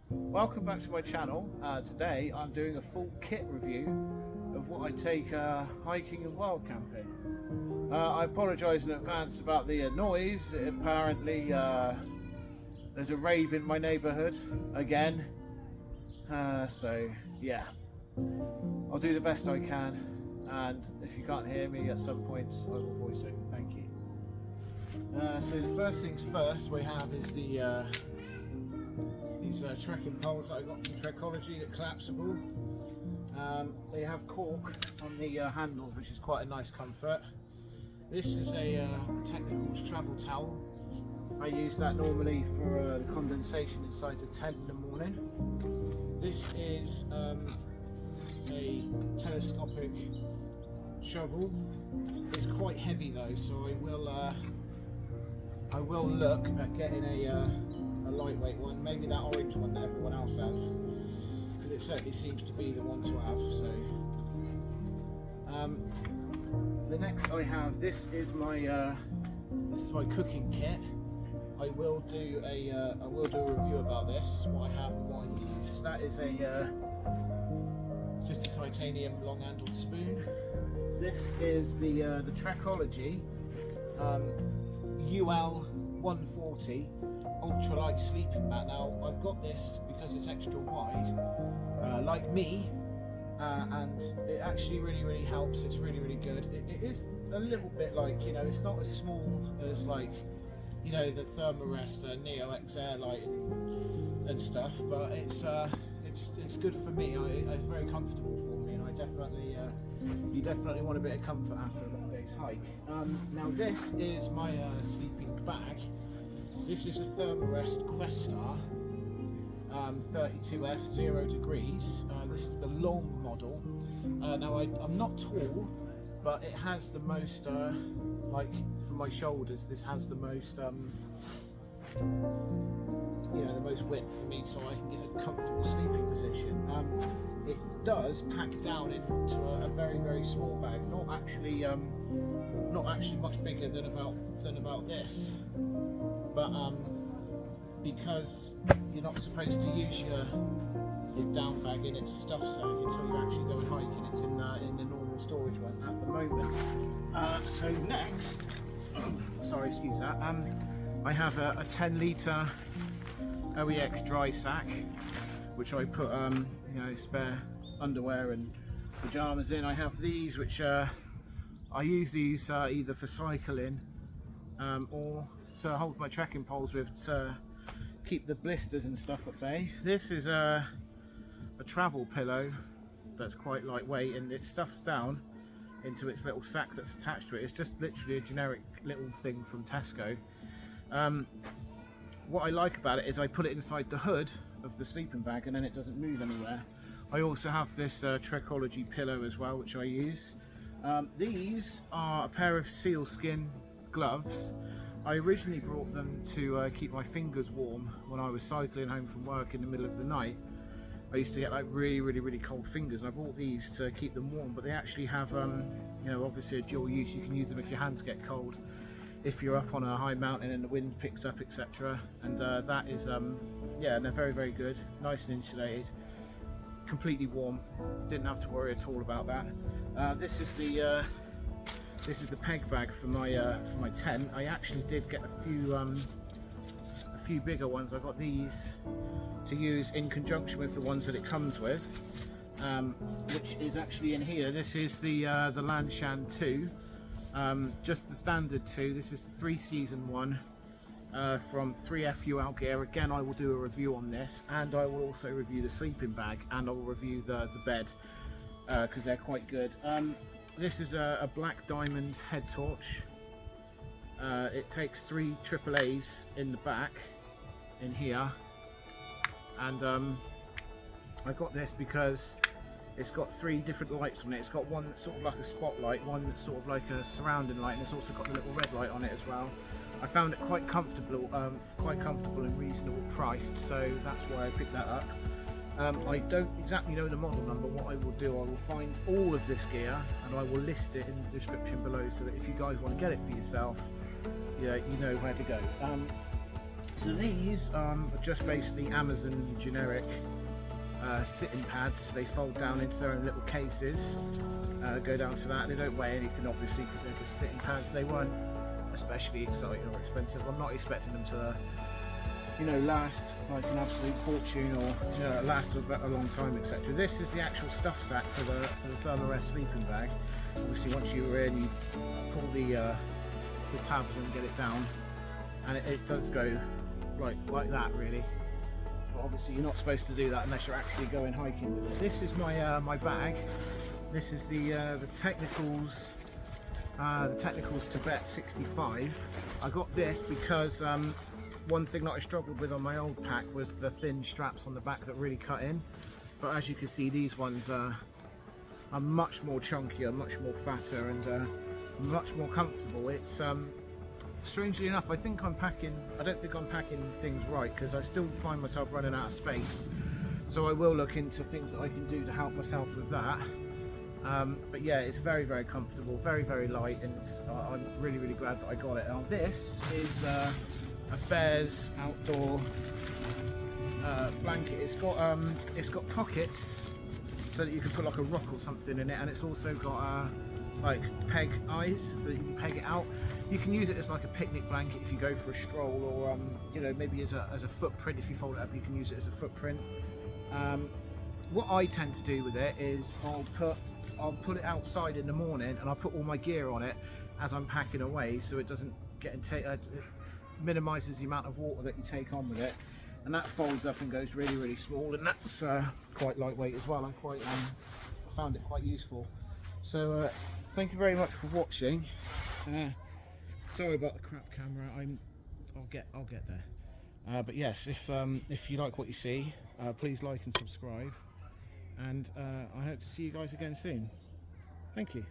Welcome back to my channel. Today I'm doing a full kit review of what I take hiking and wild camping. I apologise in advance about the noise. Apparently there's a rave in my neighbourhood again. So yeah, I'll do the best I can, and if you can't hear me at some points I will voice it. Thank you. So the first things first we have is the these trekking poles that I got from Trekology, that collapsible. They have cork on the handles, which is quite a nice comfort. This is a Trekology travel towel. I use that normally for the condensation inside the tent in the morning. This is a telescopic shovel. It's quite heavy though, so I will look at getting a lightweight one, maybe that orange one that everyone else has, because it certainly seems to be the one to have. So the next I have, this is my cooking kit. I will do a review about this, what I have and what I use. That is just a titanium long-handled spoon. This is the Trachology UL 140 ultralight sleeping mat. Now I've got this because it's extra wide, like me, and it actually really helps. It's really good. It is a little bit like, you know, it's not as small as, like, you know, the Thermarest Oex Airlight and stuff, but it's good for me. It's very comfortable for me, and I definitely you definitely want a bit of comfort after a long day's hike. Now this is my sleeping bag. This is a Thermarest Questar 32F 0 degrees. This is the long model. Now I'm not tall, but it has the most, like for my shoulders, this has the most, you know, the most width for me, so I can get a comfortable sleeping position. It does pack down into a very small bag, not actually much bigger than about this. But because you're not supposed to use your down bag in its stuff sack until you actually go and hike, and it's in the normal storage one at the moment. So next, sorry, excuse that. I have a 10 litre Oex Dry Sack, which I put you know, spare underwear and pyjamas in. I have these, which I use these either for cycling or to hold my trekking poles with, to keep the blisters and stuff at bay. This is a travel pillow that's quite lightweight, and it stuffs down into its little sack that's attached to it. It's just literally a generic little thing from Tesco. What I like about it is I put it inside the hood of the sleeping bag, and then it doesn't move anywhere. I also have this Trekology pillow as well, which I use. These are a pair of Sealskinz Gloves. I originally brought them to keep my fingers warm when I was cycling home from work in the middle of the night. I used to get like really cold fingers, and I bought these to keep them warm, but they actually have you know, obviously a dual use. You can use them if your hands get cold, if you're up on a high mountain and the wind picks up, etc. And that is yeah, and they're very good, nice and insulated, completely warm. Didn't have to worry at all about that. This is the peg bag for my tent. I actually did get a few bigger ones. I got these to use in conjunction with the ones that it comes with, which is actually in here. This is the Lanshan 2, just the standard 2. This is the 3-season one from 3FU Gear. Again, I will do a review on this, and I will also review the sleeping bag, and I will review the bed, because they're quite good. This is a black diamond head torch. It takes 3 AAAs in the back, in here, and I got this because it's got 3 different lights on it. It's got one that's sort of like a spotlight, one that's sort of like a surrounding light, and it's also got the little red light on it as well. I found it quite comfortable and reasonable priced, so that's why I picked that up. I don't exactly know the model number. What I will do, I will find all of this gear and I will list it in the description below, so that if you guys want to get it for yourself, yeah, you know where to go. So these are just basically Amazon generic sitting pads. They fold down into their own little cases, go down to that. They don't weigh anything obviously because they're just sitting pads. They weren't especially exciting or expensive. I'm not expecting them to last like an absolute fortune or last a long time, etc. This is the actual stuff sack for the Thermarest sleeping bag. Obviously once you're in, you pull the tabs and get it down, and it does go like that really. But obviously you're not supposed to do that unless you're actually going hiking with it. This is my my bag. This is the Technicals Tibet 65. I got this because one thing that I struggled with on my old pack was the thin straps on the back that really cut in. But as you can see, these ones are much more chunkier, much more fatter, and much more comfortable. It's strangely enough, I don't think I'm packing things right, because I still find myself running out of space. So I will look into things that I can do to help myself with that. But yeah, it's very, very comfortable, very, very light, and I'm really, really glad that I got it. Now this is a Bearz outdoor blanket. It's got pockets so that you can put like a rock or something in it, and it's also got like peg eyes so that you can peg it out. You can use it as like a picnic blanket if you go for a stroll, or maybe as a footprint. If you fold it up, you can use it as a footprint. What I tend to do with it is I'll put it outside in the morning, and I'll put all my gear on it as I'm packing away, so it doesn't get it minimises the amount of water that you take on with it, and that folds up and goes really, really small, and that's quite lightweight as well. I found it quite useful. So thank you very much for watching. Sorry about the crap camera. I'll get there. But yes, if you like what you see, please like and subscribe, and I hope to see you guys again soon. Thank you.